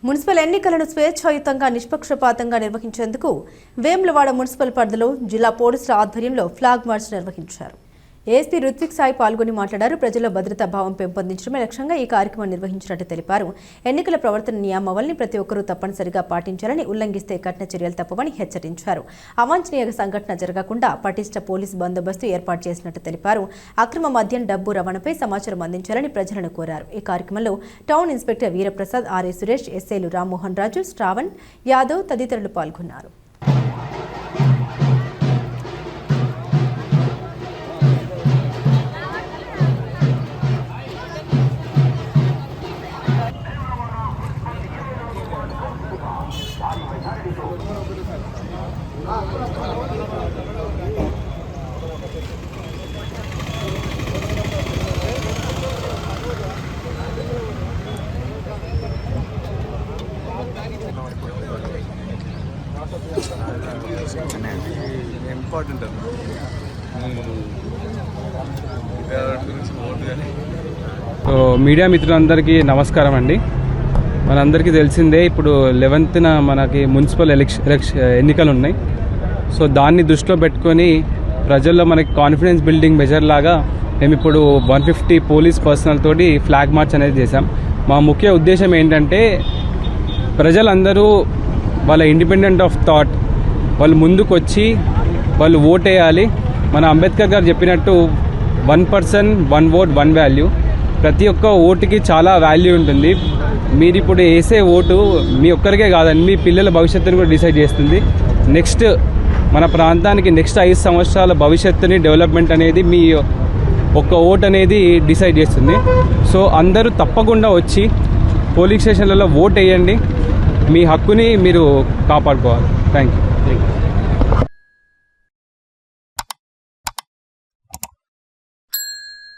Municipal ఎన్నికలను స్వేచ్ఛాయుతంగా నిష్పక్షపాతంగా నిర్వహించేందుకు వేములవాడ మున్సిపల్ పరిధిలో జిల్లా పోలీసుల ఆధ్వర్యంలో ఫ్లాగ్ మార్చ్ నిర్వహించారు. ఏఎస్పీ రుత్విక్ సాయి పాల్గొని మాట్లాడారు. ప్రజల్లో భద్రతా భావం పెంపొందించడమే లక్ష్యంగా ఈ కార్యక్రమం నిర్వహించినట్టు తెలిపారు. ఎన్నికల ప్రవర్తన నియమావళిని ప్రతి ఒక్కరూ తప్పనిసరిగా పాటించాలని, ఉల్లంఘిస్తే కఠిన చర్యలు తప్పవని హెచ్చరించారు. అవాంఛనీయ సంఘటన జరగకుండా పటిష్ట పోలీసు బందోబస్తు ఏర్పాటు చేసినట్టు తెలిపారు. అక్రమ మద్యం, డబ్బు రవాణాపై సమాచారం అందించాలని ప్రజలను కోరారు. ఈ కార్యక్రమంలో town inspector Veeraprasad, RA Suresh, ఎస్ఐలు రామ్మోహన్ రాజు, శ్రావణ్ యాదవ్ తదితరులు పాల్గొన్నారు. ఇంపార్టెంట్ మీడియా మిత్రులందరికీ నమస్కారం అండి. మనందరికీ తెలిసిందే, ఇప్పుడు 11న మనకి మున్సిపల్ ఎన్నికలు ఉన్నాయి. సో దాన్ని దృష్టిలో పెట్టుకొని ప్రజల్లో మనకి కాన్ఫిడెన్స్ బిల్డింగ్ మెజర్ లాగా మేము ఇప్పుడు 150 పోలీస్ పర్సనల్ తోటి ఫ్లాగ్ మార్చ్ అనేది చేశాం. మా ముఖ్య ఉద్దేశం ఏంటంటే, ప్రజలందరూ వాళ్ళ ఇండిపెండెంట్ ఆఫ్ థాట్ వాళ్ళు ముందుకు వచ్చి వాళ్ళు ఓట్ వేయాలి. మన అంబేద్కర్ గారు చెప్పినట్టు 1 పర్సన్ 1 ఓట్ 1 వాల్యూ. ప్రతి ఒక్క ఓటుకి చాలా వాల్యూ ఉంటుంది. మీరు ఇప్పుడు వేసే ఓటు మీ ఒక్కరికే కాదండి, మీ పిల్లల భవిష్యత్తుని కూడా డిసైడ్ చేస్తుంది. నెక్స్ట్ మన ప్రాంతానికి నెక్స్ట్ 5 సంవత్సరాల భవిష్యత్తుని, డెవలప్మెంట్ అనేది మీ ఒక్క ఓట్ అనేది డిసైడ్ చేస్తుంది. సో అందరూ తప్పకుండా వచ్చి పోలింగ్ స్టేషన్లలో ఓట్ వేయండి. మీ హక్కుని మీరు కాపాడుకోవాలి. Thank you.